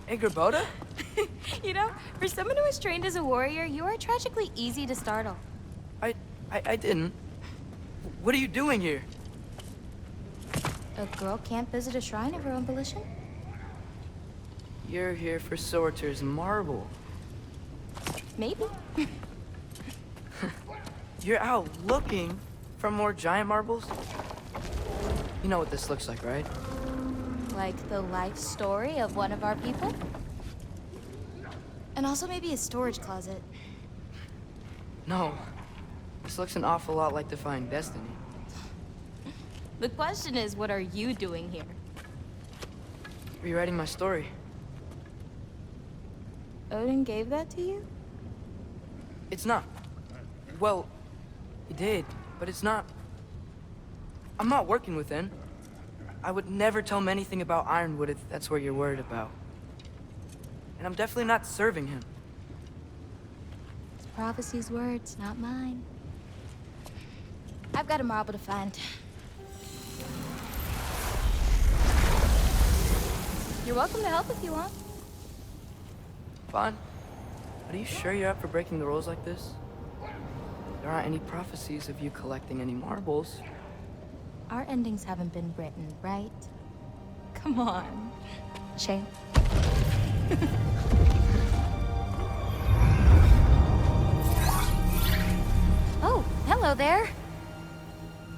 Ingrid? You know, for someone who is trained as a warrior, you are tragically easy to startle. I didn't. What are you doing here? A girl can't visit a shrine of her own volition? You're here for Sorter's marble. Maybe. You're out looking for more giant marbles? You know what this looks like, right? Like the life story of one of our people? And also maybe a storage closet. No. This looks an awful lot like Defying Destiny. The question is, what are you doing here? Rewriting my story. Odin gave that to you? It's not. Well, he did, but it's not. I'm not working with him. I would never tell him anything about Ironwood if that's what you're worried about. And I'm definitely not serving him. It's prophecy's words, not mine. I've got a marble to find. You're welcome to help if you want. Fine. But are you sure you're up for breaking the rules like this? There aren't any prophecies of you collecting any marbles. Our endings haven't been written, right? Come on. Shame. Oh, hello there.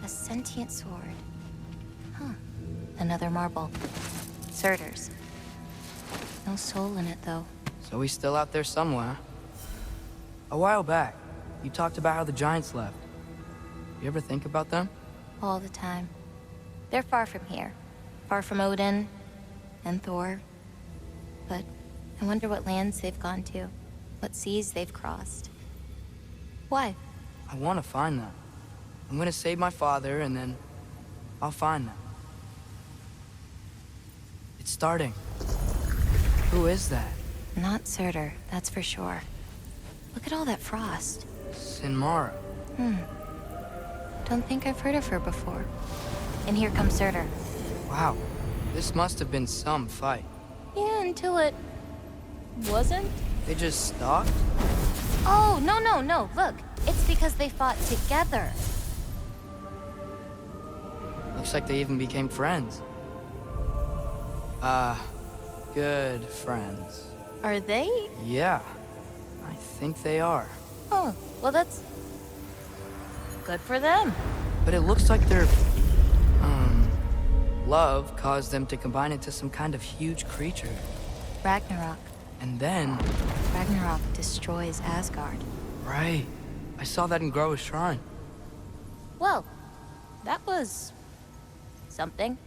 A sentient sword. Huh. Another marble. Surtur's. No soul in it, though. So he's still out there somewhere. A while back, you talked about how the giants left. You ever think about them? All the time. They're far from here. Far from Odin and Thor. But I wonder what lands they've gone to. What seas they've crossed. Why? I want to find them. I'm gonna save my father, and then I'll find them. It's starting. Who is that? Not Surtur, that's for sure. Look at all that frost. Sinmara. Don't think I've heard of her before. And here comes Surtur. Wow. This must have been some fight. Yeah, until it... wasn't? They just stalked? Oh, no. Look, it's because they fought together. Looks like they even became friends. Good friends. Are they? Yeah, I think they are. Oh, well that's... good for them. But it looks like their, love caused them to combine into some kind of huge creature. Ragnarok. And then... Ragnarok destroys Asgard. Right. I saw that in Groa's shrine. Well, that was... something.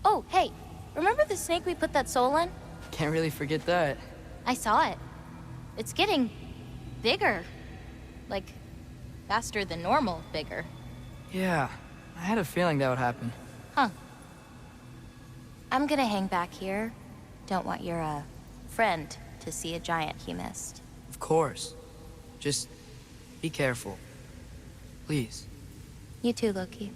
Oh, hey, remember the snake we put that soul in? Can't really forget that. I saw it. It's getting... bigger. Like, faster than normal bigger. Yeah, I had a feeling that would happen. Huh. I'm gonna hang back here. Don't want your, friend to see a giant he missed. Of course. Just be careful. Please. You too, Loki.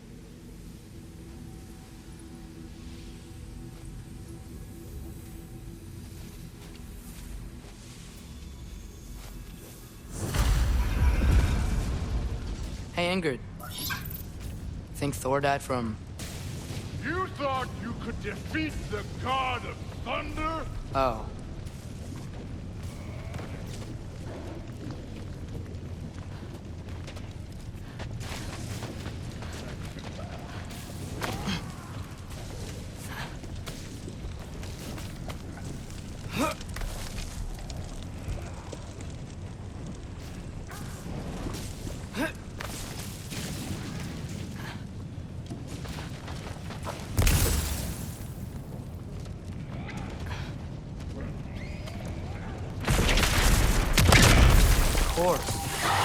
Hey, Ingrid. Think Thor died from... You thought you could defeat the god of thunder? Oh.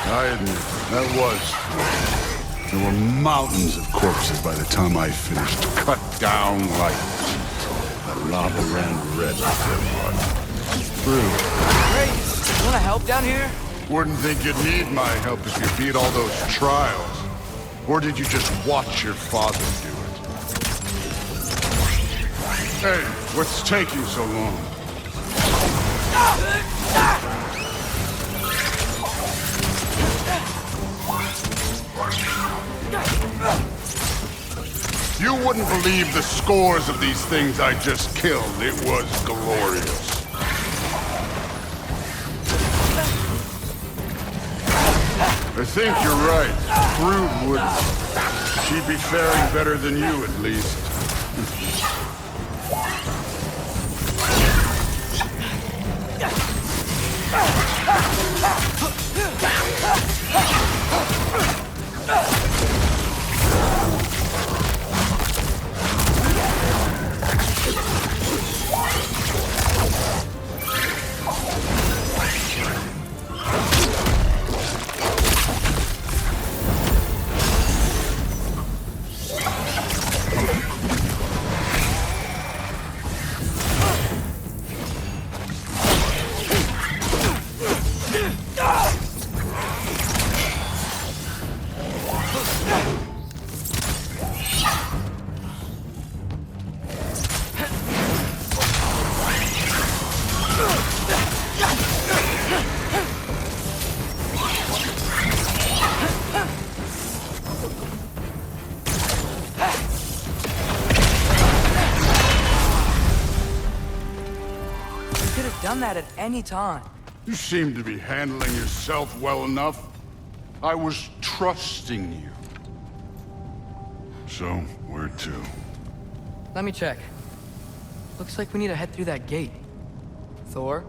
I admit, that was. There were mountains of corpses by the time I finished. Cut down like... The lava ran red with their blood. It's true. Great! You wanna help down here? Wouldn't think you'd need my help if you beat all those trials. Or did you just watch your father do it? Hey, what's taking so long? You wouldn't believe the scores of these things I just killed. It was glorious. I think you're right. Brood wouldn't. She'd be faring better than you, at least. Done that at any time. You seem to be handling yourself well enough. I was trusting you. So, where to? Let me check. Looks like we need to head through that gate. Thor?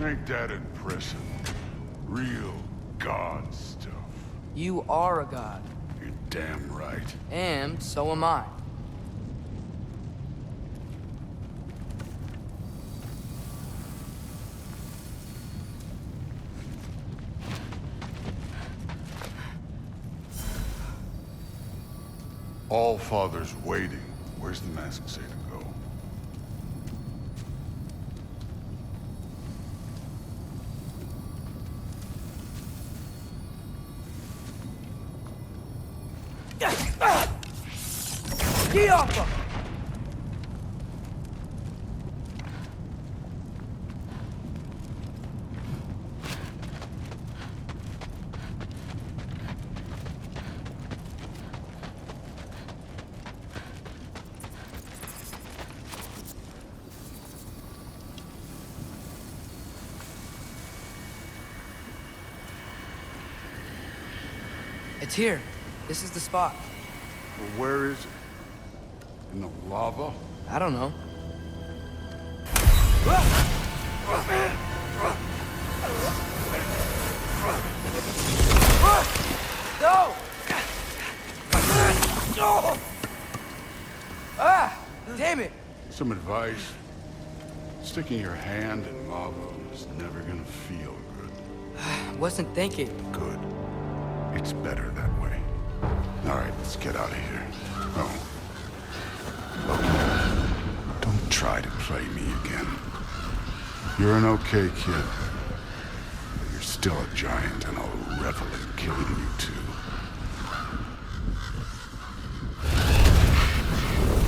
Ain't that impressive? Real god stuff. You are a god. You're damn right. And so am I. All-Father's waiting. Where's the mask say to go? Get off him! It's here. This is the spot. Well, where is it? In the lava? I don't know. No! Ah! Damn it! Some advice. Sticking your hand in lava is never gonna feel good. Wasn't thinking. Good. It's better that way. All right, let's get out of here. Oh. Look, don't try to play me again. You're an okay kid. But you're still a giant, and I'll revel in killing you too.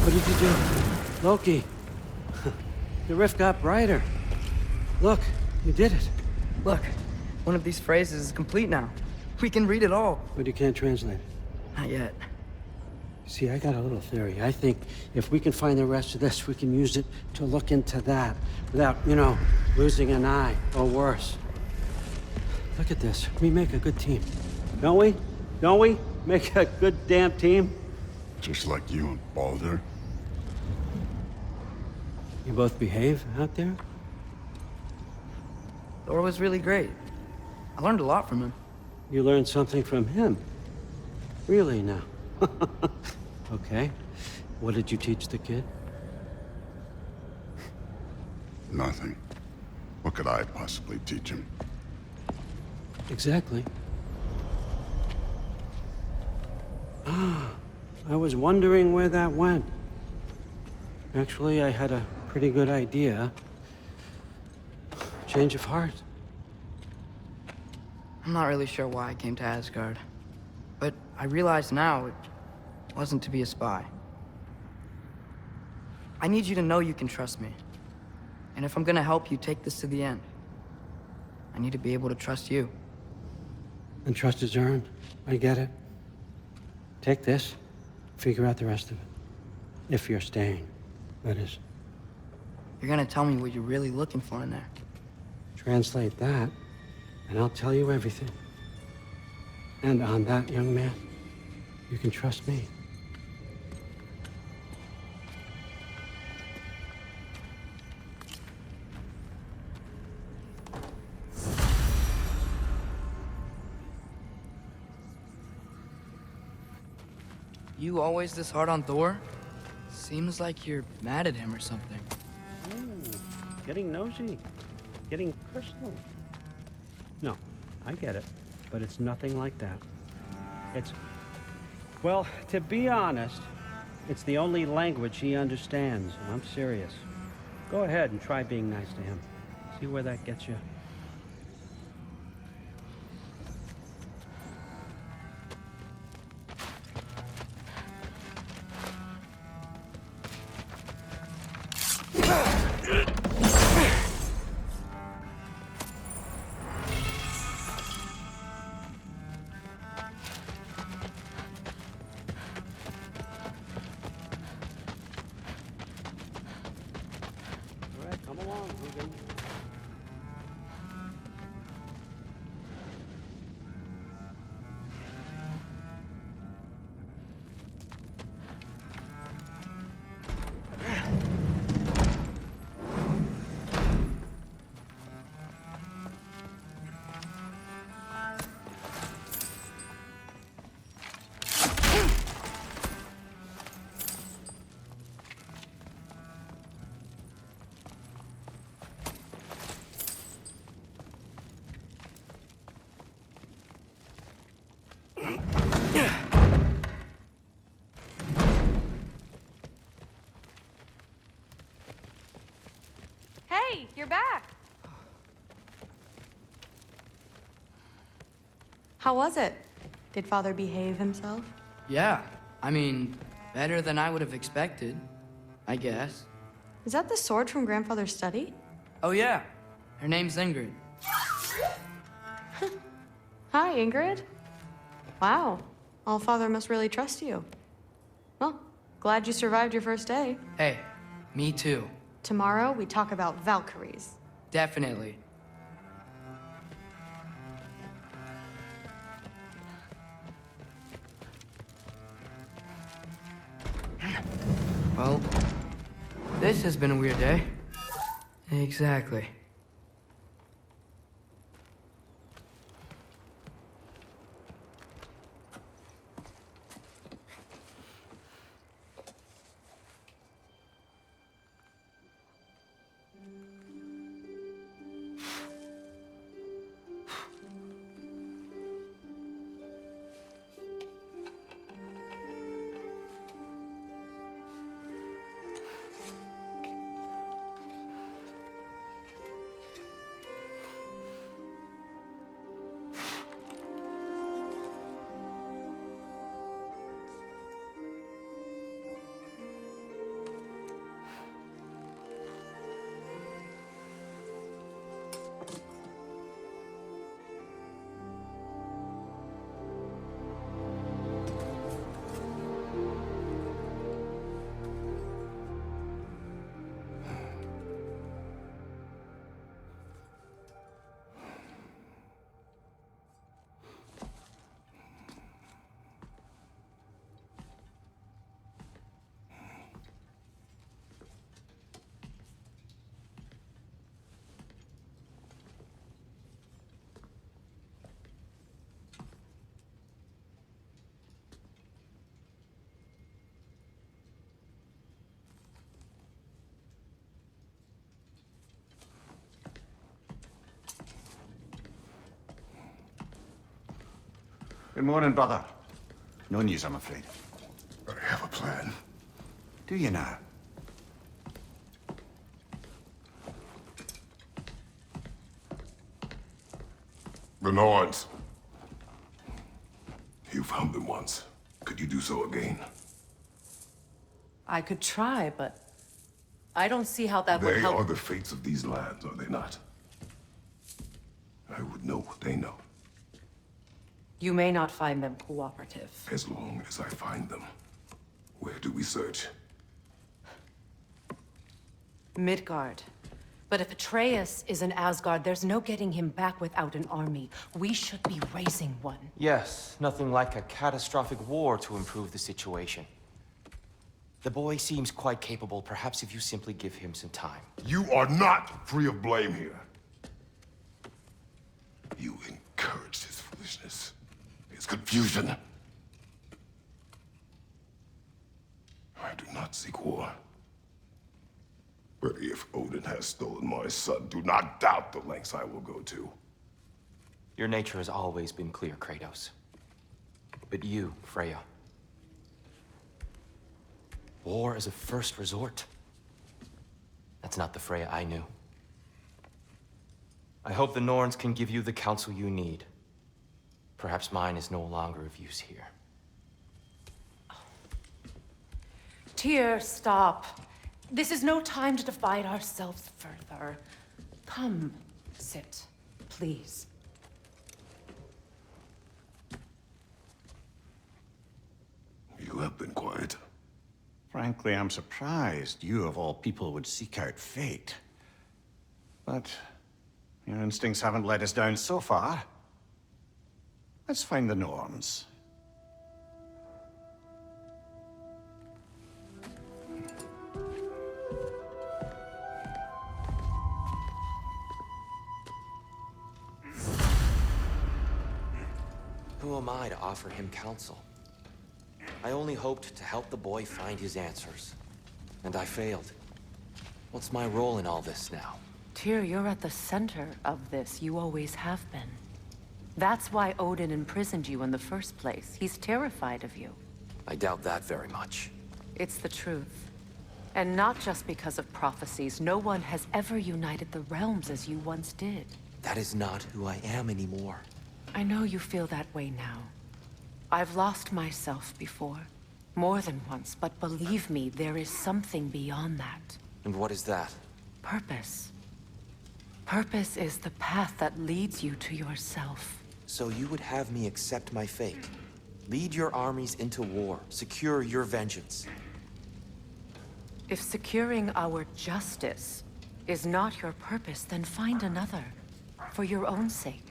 What did you do? Loki. The rift got brighter. Look, you did it. Look, one of these phrases is complete now. We can read it all. But you can't translate it. Not yet. See, I got a little theory. I think if we can find the rest of this, we can use it to look into that without, losing an eye or worse. Look at this. We make a good team. Don't we? Don't we? Make a good damn team? Just like you and Baldur. You both behave out there? Thor was really great. I learned a lot from him. You learned something from him? Really now? Okay. What did you teach the kid? Nothing. What could I possibly teach him? Exactly. Ah, I was wondering where that went. Actually, I had a pretty good idea. Change of heart. I'm not really sure why I came to Asgard. But I realize now it wasn't to be a spy. I need you to know you can trust me. And if I'm gonna help you take this to the end, I need to be able to trust you. And trust is earned. I get it. Take this, figure out the rest of it. If you're staying, that is. You're gonna tell me what you're really looking for in there. Translate that, and I'll tell you everything. And on that, young man, you can trust me. You always this hard on Thor? Seems like you're mad at him or something. Getting nosy. Getting personal. No, I get it. But it's nothing like that. It's... Well, to be honest, it's the only language he understands, and I'm serious. Go ahead and try being nice to him. See where that gets you. Come along, Hogan. Hey, you're back. How was it? Did Father behave himself? Yeah, I mean, better than I would have expected, I guess. Is that the sword from Grandfather's study? Oh yeah, her name's Ingrid. Hi, Ingrid. Wow, All-Father must really trust you. Well, glad you survived your first day. Hey, me too. Tomorrow, we talk about Valkyries. Definitely. Well, this has been a weird day. Exactly. Good morning, brother. No news, I'm afraid. I have a plan. Do you now? The Norns. You found them once. Could you do so again? I could try, but I don't see how that would They help. are the fates of these lands, are they not? I would know what they know, You may not find them cooperative. as long as I find them. Where do we search? Midgard. But if Atreus is in Asgard, there's no getting him back without an army. We should be raising one. Yes, nothing like a catastrophic war to improve the situation. The boy seems quite capable. Perhaps if you simply give him some time. You are not free of blame here. You encouraged his foolishness, his confusion. I do not seek war. But if Odin has stolen my son, do not doubt the lengths I will go to. Your nature has always been clear, Kratos. But you, Freya. War is a first resort. That's not the Freya I knew. I hope the Norns can give you the counsel you need. Perhaps mine is no longer of use here. Tyr, stop. This is no time to divide ourselves further. Come, sit, please. You have been quiet. Frankly, I'm surprised you, of all people, would seek out fate. But your instincts haven't let us down so far. Let's find the Norns. Who am I to offer him counsel? I only hoped to help the boy find his answers. And I failed. What's my role in all this now? Tyr, you're at the center of this. You always have been. That's why Odin imprisoned you in the first place. He's terrified of you. I doubt that very much. It's the truth. And not just because of prophecies. No one has ever united the realms as you once did. That is not who I am anymore. I know you feel that way now. I've lost myself before. More than once, but believe me, there is something beyond that. And what is that? Purpose. Purpose is the path that leads you to yourself. So you would have me accept my fate? Lead your armies into war, secure your vengeance. If securing our justice is not your purpose, then find another. For your own sake.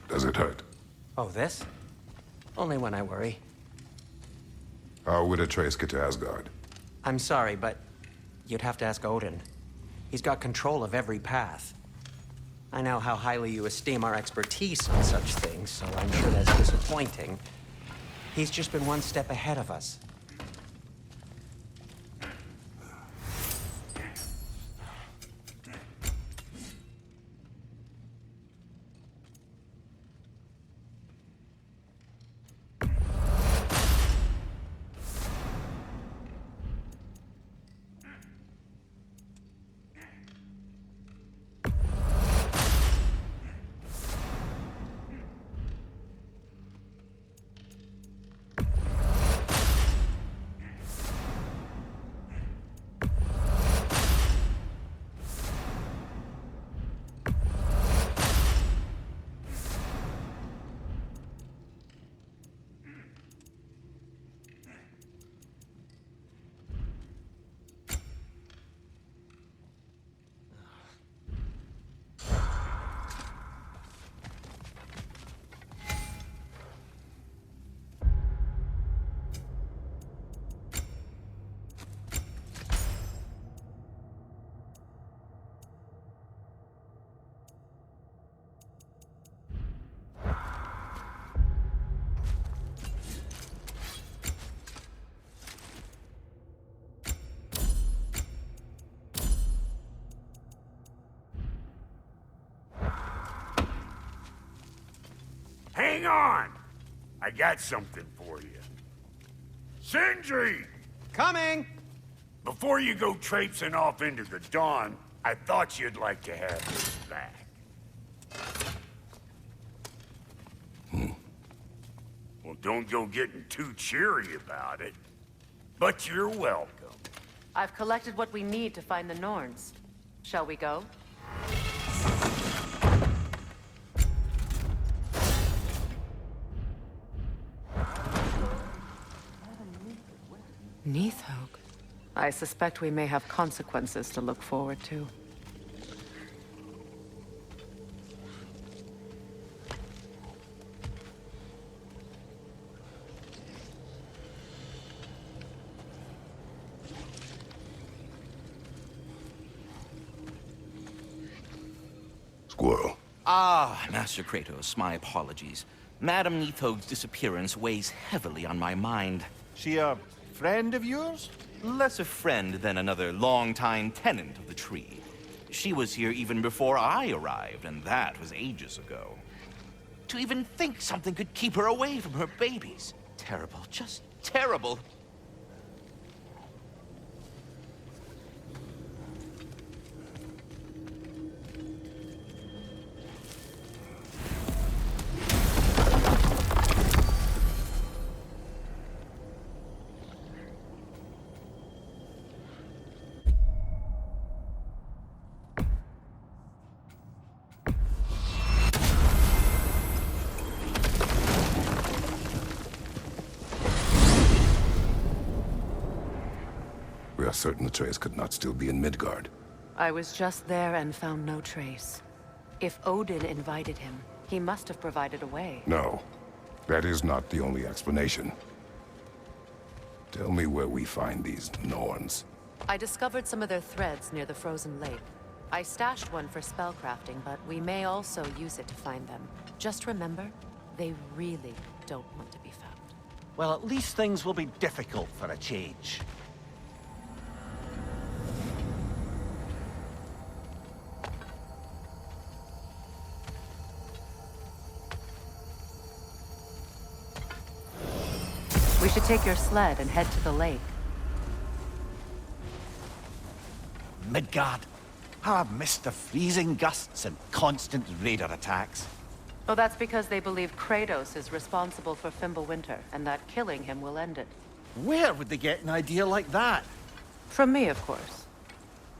Does it hurt? Oh, this? Only when I worry. How would Atreus get to Asgard? I'm sorry, but you'd have to ask Odin. He's got control of every path. I know how highly you esteem our expertise on such things, so I'm sure that's disappointing. He's just been one step ahead of us. Hang on! I got something for you. Sindri! Coming! Before you go traipsing off into the dawn, I thought you'd like to have this back. Well, don't go getting too cheery about it. But you're welcome. I've collected what we need to find the Norns. Shall we go? Neathog. I suspect we may have consequences to look forward to. Squirrel. Ah, Master Kratos, my apologies. Madame Neathog's disappearance weighs heavily on my mind. She a friend of yours? Less a friend than another longtime tenant of the tree. She was here even before I arrived, and that was ages ago. To even think something could keep her away from her babies. Terrible, just terrible. We are certain Atreus could not still be in Midgard. I was just there and found no trace. If Odin invited him, he must have provided a way. No, that is not the only explanation. Tell me where we find these Norns. I discovered some of their threads near the frozen lake. I stashed one for spellcrafting, but we may also use it to find them. Just remember, they really don't want to be found. Well, at least things will be difficult for a change. We should take your sled and head to the lake. Midgard. How I've missed the freezing gusts and constant raider attacks. Oh, that's because they believe Kratos is responsible for Fimbulwinter, and that killing him will end it. Where would they get an idea like that? From me, of course.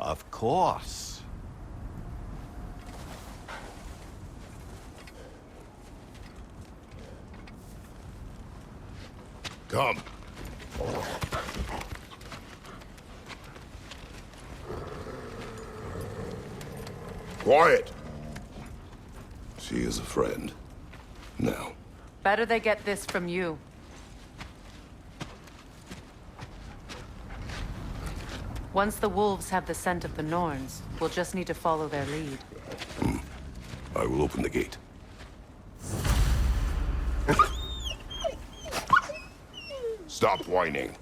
Of course. Come. Quiet. She is a friend. Now. Better they get this from you. Once the wolves have the scent of the Norns, we'll just need to follow their lead. I will open the gate. Stop whining.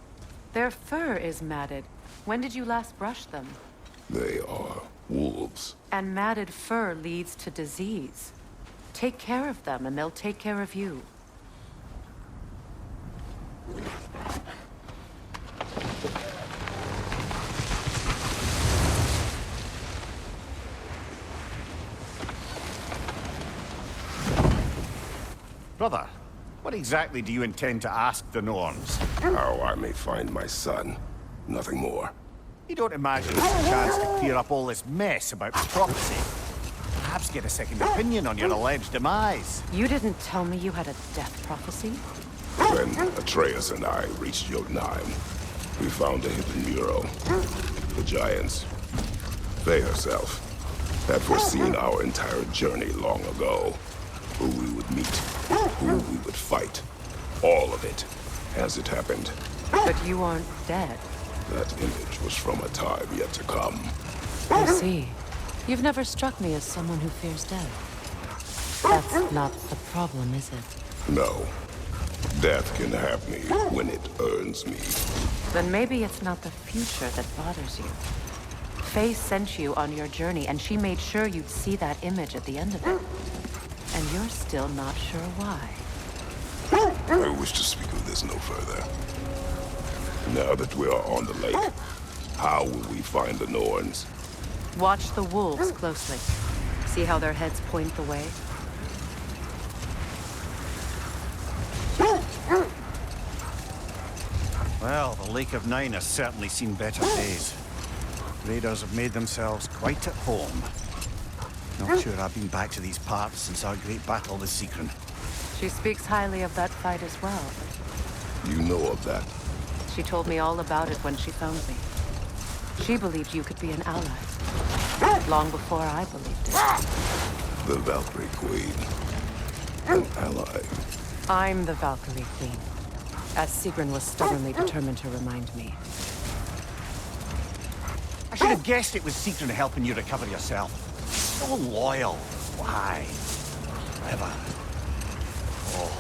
Their fur is matted. When did you last brush them? They are wolves. And matted fur leads to disease. Take care of them, and they'll take care of you. Brother, what exactly do you intend to ask the Norns? How I may find my son. Nothing more. You don't imagine there's a chance to clear up all this mess about prophecy? Perhaps get a second opinion on your alleged demise. You didn't tell me you had a death prophecy? When Atreus and I reached Jotunheim, we found a hidden mural. The Giants, they herself, had foreseen our entire journey long ago. Who we would meet, who we would fight. All of it, as it happened. But you aren't dead. That image was from a time yet to come. I see. You've never struck me as someone who fears death. That's not the problem, is it? No. Death can have me when it earns me. Then maybe it's not the future that bothers you. Faye sent you on your journey, and she made sure you'd see that image at the end of it. And you're still not sure why. I wish to speak of this no further. Now that we are on the lake, how will we find the Norns? Watch the wolves closely. See how their heads point the way? Well, the Lake of Nine has certainly seen better days. Raiders have made themselves quite at home. Not sure I've been back to these parts since our great battle with Secret. She speaks highly of that fight as well. You know of that. She told me all about it when she found me. She believed you could be an ally. Long before I believed it. The Valkyrie Queen. An ally. I'm the Valkyrie Queen. As Sigrun was stubbornly determined to remind me. I should have guessed it was Secret helping you recover yourself. So loyal. Why? Clever. Oh.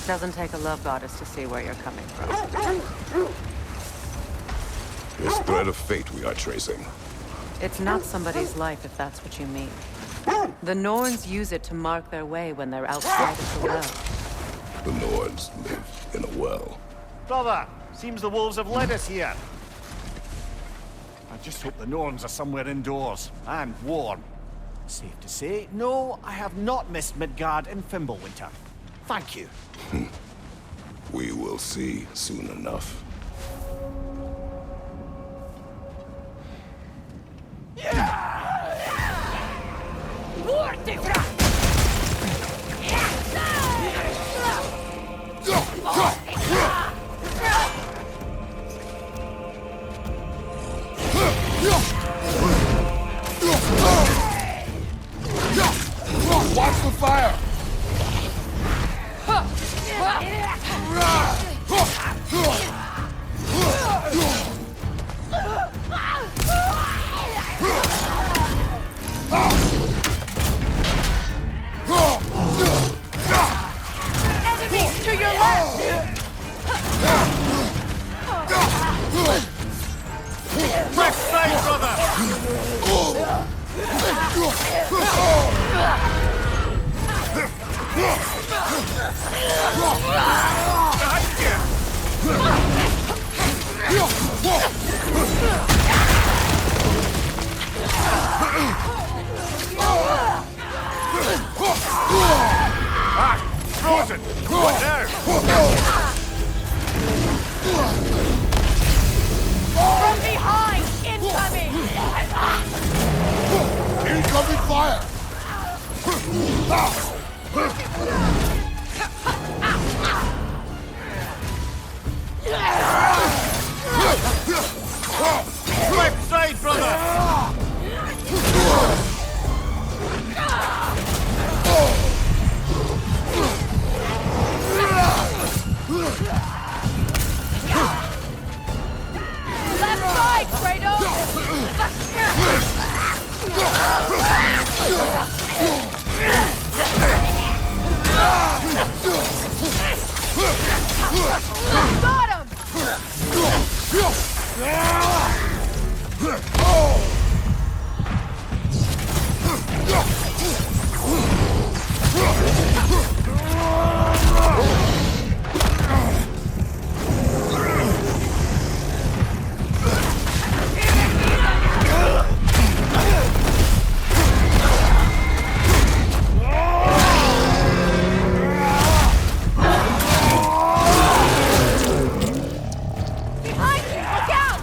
Doesn't take a love goddess to see where you're coming from. This thread of fate we are tracing. It's not somebody's life, if that's what you mean. The Norns use it to mark their way when they're outside of the well. The Norns live in a well. Brother, seems the wolves have led us here. I just hope the Norns are somewhere indoors, and warm. Safe to say, no, I have not missed Midgard and Fimbulwinter. Thank you. We will see soon enough. Watch the fire! Enemies to your left! Quick side, brother! Frozen! What now? From behind! Incoming! Incoming fire! Quick side, brother! Left side, Kratos! Got him! Behind you! Look out!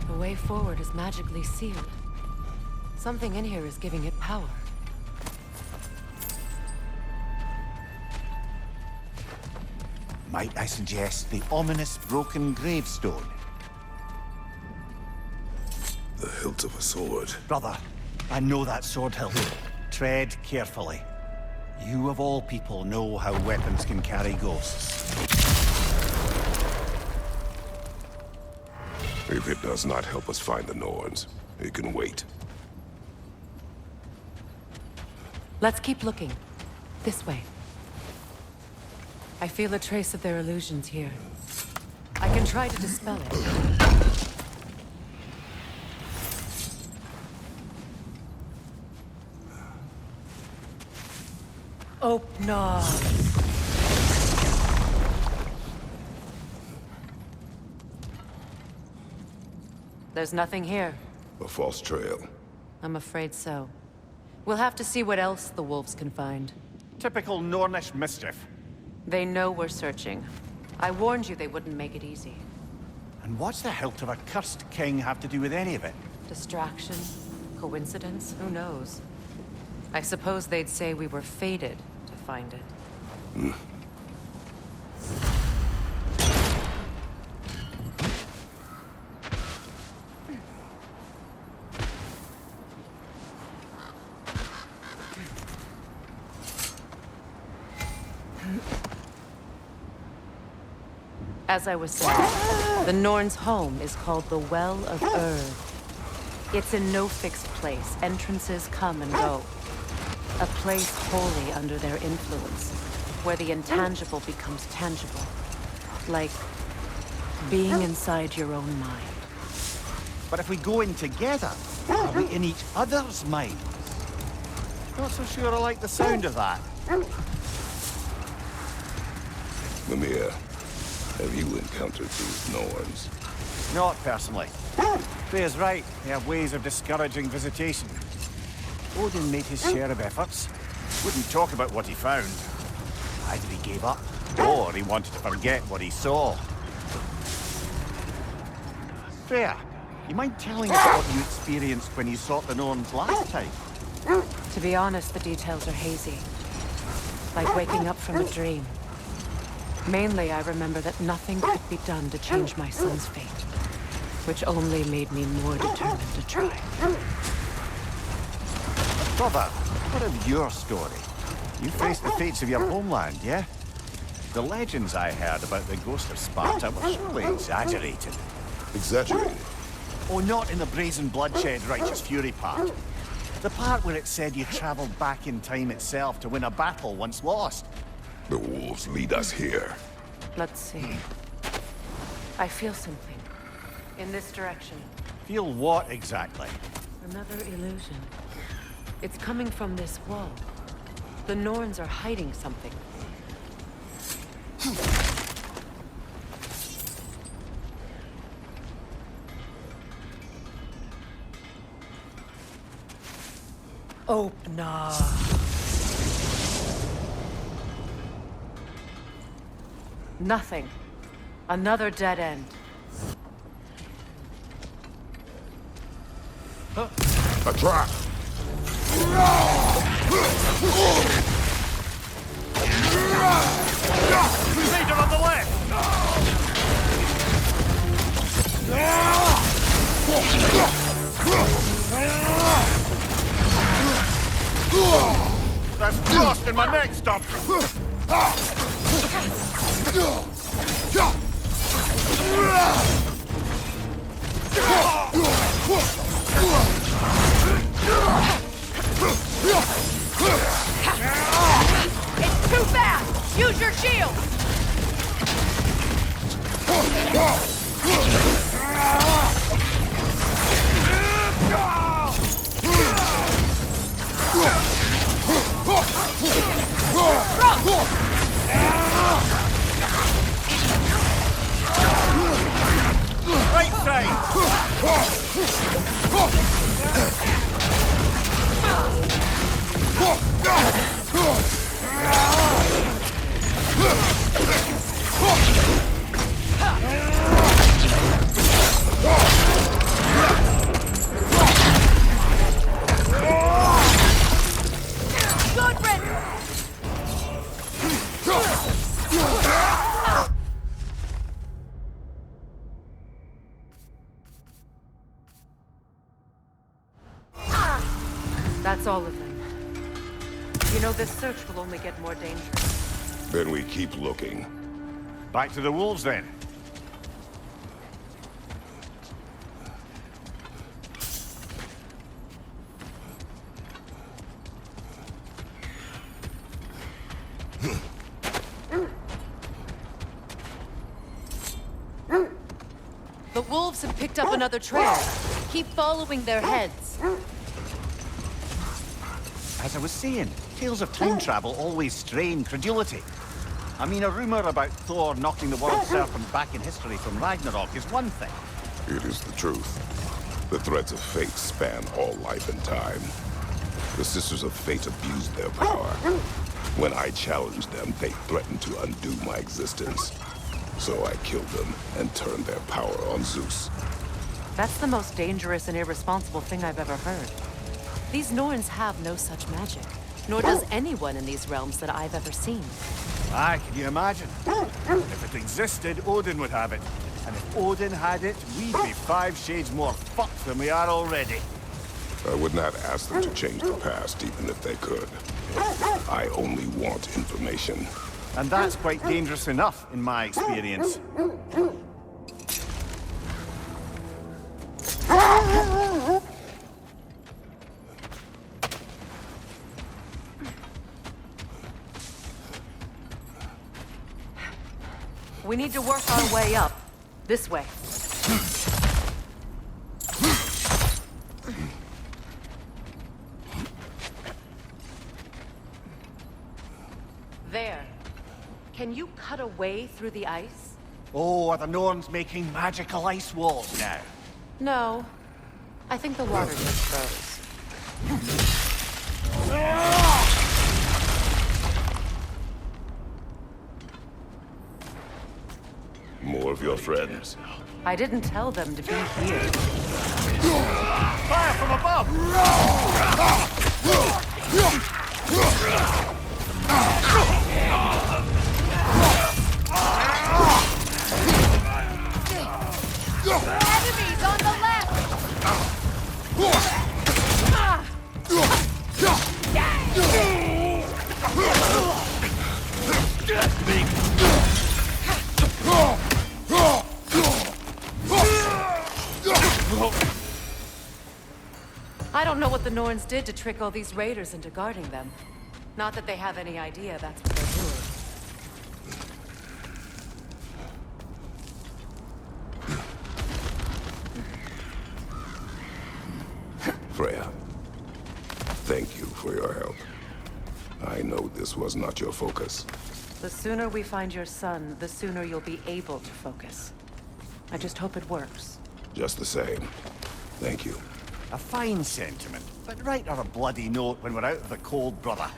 The way forward is magically sealed. Something in here is giving it power. Might I suggest the ominous broken gravestone? The hilt of a sword. Brother, I know that sword hilt. Tread carefully. You of all people know how weapons can carry ghosts. If it does not help us find the Norns, it can wait. Let's keep looking. This way. I feel a trace of their illusions here. I can try to dispel it. Open up. There's nothing here. A false trail. I'm afraid so. We'll have to see what else the wolves can find. Typical Nornish mischief. They know we're searching. I warned you they wouldn't make it easy. And what's the hilt of a cursed king have to do with any of it? Distraction? Coincidence? Who knows? I suppose they'd say we were fated to find it. As I was saying, the Norns' home is called the Well of Urd. It's in no fixed place. Entrances come and go. A place wholly under their influence, where the intangible becomes tangible. Like being inside your own mind. But if we go in together, are we in each other's minds? Not so sure I like the sound of that. Mimir, have you encountered these Norns? Not personally. Freya's right. They have ways of discouraging visitation. Odin made his share of efforts. Wouldn't talk about what he found. Either he gave up, or he wanted to forget what he saw. Freya, you mind telling us what you experienced when you sought the Norns last time? To be honest, the details are hazy. Like waking up from a dream. Mainly, I remember that nothing could be done to change my son's fate, which only made me more determined to try. Brother, what of your story? You faced the fates of your homeland, yeah? The legends I heard about the ghost of Sparta were surely exaggerated. Exaggerated? Oh, not in the brazen bloodshed righteous fury part. The part where it said you traveled back in time itself to win a battle once lost. The wolves lead us here. Let's see. I feel something. In this direction. Feel what exactly? Another illusion. It's coming from this wall. The Norns are hiding something. Open up. Nothing. Another dead end. A trap! Crusader on the left! That's frost in my neck, stop! It's too fast! Use your shield! Right side! Good riddance! That's all of them. You know, this search will only get more dangerous. Then we keep looking. Back to the wolves, then. The wolves have picked up another trail. Keep following their heads. As I was saying, tales of time travel always strain credulity. I mean, a rumor about Thor knocking the world serpent back in history from Ragnarok is one thing. It is the truth. The threads of fate span all life and time. The Sisters of Fate abused their power. When I challenged them, they threatened to undo my existence. So I killed them and turned their power on Zeus. That's the most dangerous and irresponsible thing I've ever heard. These Norns have no such magic, nor does anyone in these realms that I've ever seen. Aye, can you imagine? If it existed, Odin would have it. And if Odin had it, we'd be 5 shades more fucked than we are already. I would not ask them to change the past, even if they could. I only want information. And that's quite dangerous enough, in my experience. We need to work our way up. This way. There. Can you cut a way through the ice? Oh, are the Norns making magical ice walls now? No. I think the water just froze. More of your friends. I didn't tell them to be here. Fire from above! Enemies on the left! I don't know what the Norns did to trick all these raiders into guarding them. Not that they have any idea that's what they're doing. Freya, thank you for your help. I know this was not your focus. The sooner we find your son, the sooner you'll be able to focus. I just hope it works. Just the same. Thank you. A fine sentiment, but write her a bloody note when we're out of the cold, brother.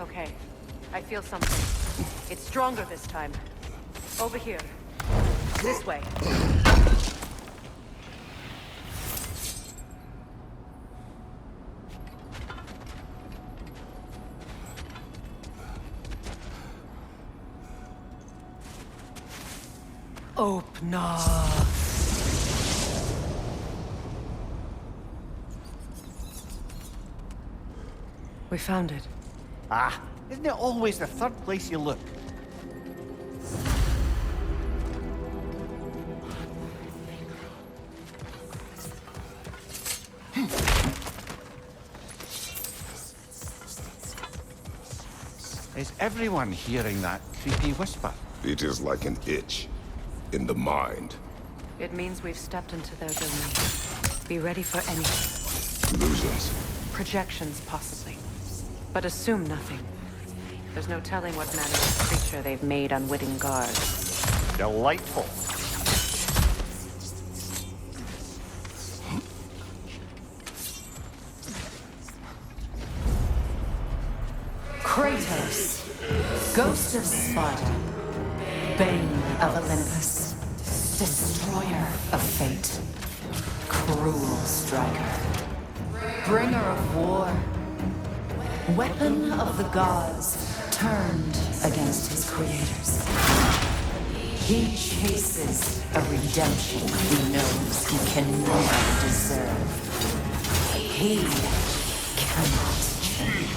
Okay, I feel something. It's stronger this time. Over here. This way. Open up. We found it. Ah, isn't it always the third place you look? Is everyone hearing that creepy whisper? It is like an itch in the mind. It means we've stepped into their domain. Be ready for anything. Illusions. Projections, possibly. But assume nothing. There's no telling what manner of creature they've made unwitting guards. Delightful. Kratos, ghost of Sparta, bane of Olympus, destroyer of fate, cruel striker, bringer of war, weapon of the gods turned against his creators. He chases a redemption he knows he can never deserve. He cannot change.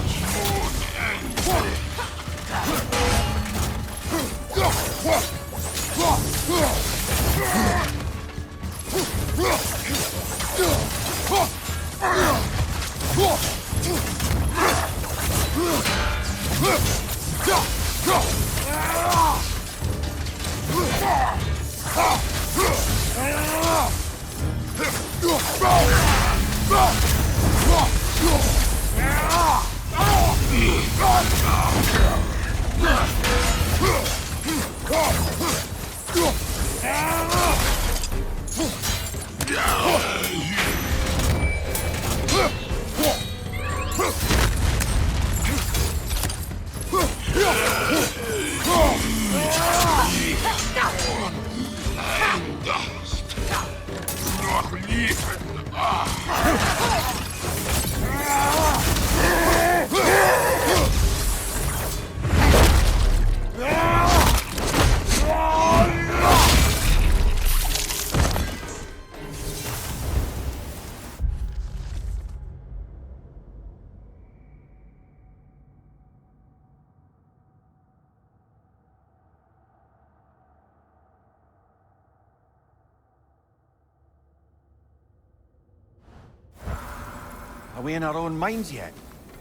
Are we in our own minds yet?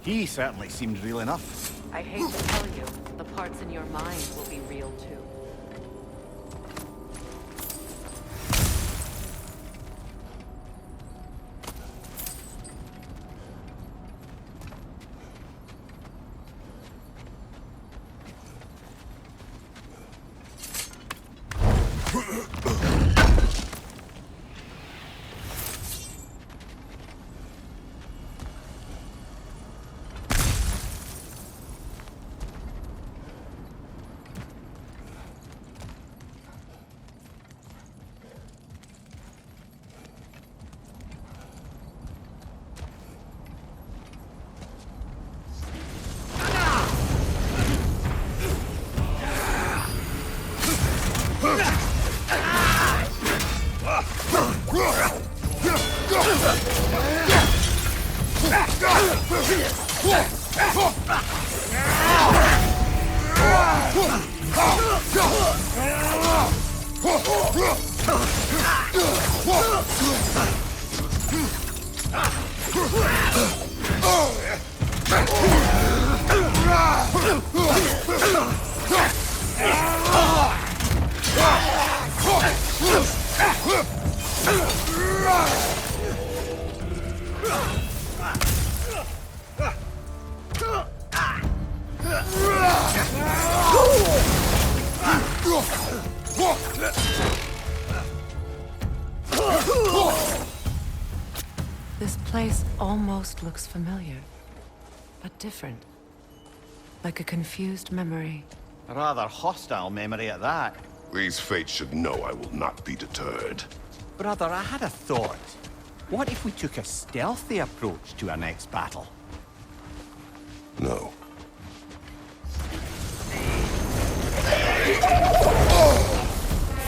He certainly seemed real enough. I hate to tell you, the parts in your mind will be real too. This place almost looks familiar, but different. Like a confused memory. A rather hostile memory at that. These fates should know I will not be deterred. Brother, I had a thought. What if we took a stealthy approach to our next battle? No.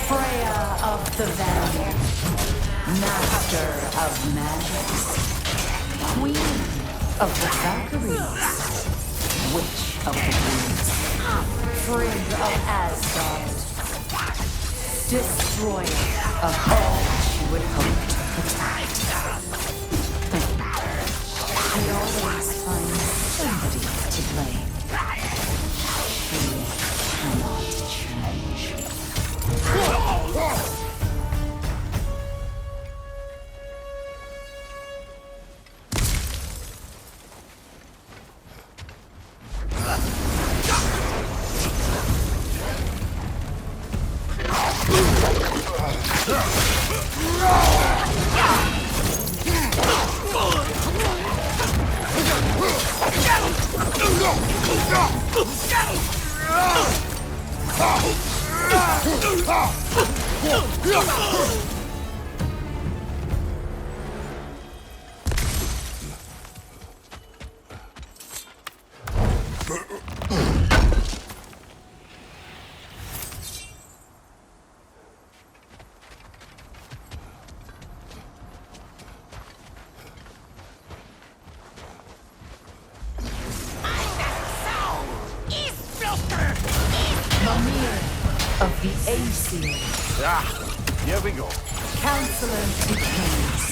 Freya of the Vanir, master of magics, queen of the Valkyries, witch of the winds, frigg of Asgard, destroyer of all she would hope to protect. She always finds somebody to blame. Of the Aesir, Ah, here we go. Counselor to Kings,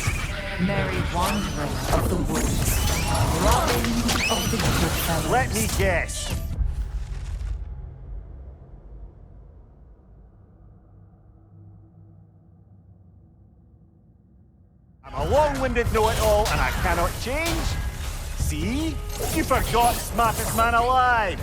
Merry Wanderer of the Woods, Robin of the Goodfellows. Let me guess. I'm a long-winded know-it-all, and I cannot change. See? You forgot smartest man alive.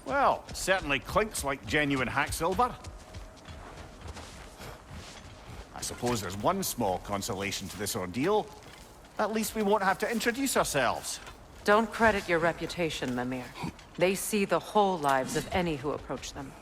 Well, certainly clinks like genuine hack silver. I suppose there's one small consolation to this ordeal. At least we won't have to introduce ourselves. Don't credit your reputation, Mimir. They see the whole lives of any who approach them.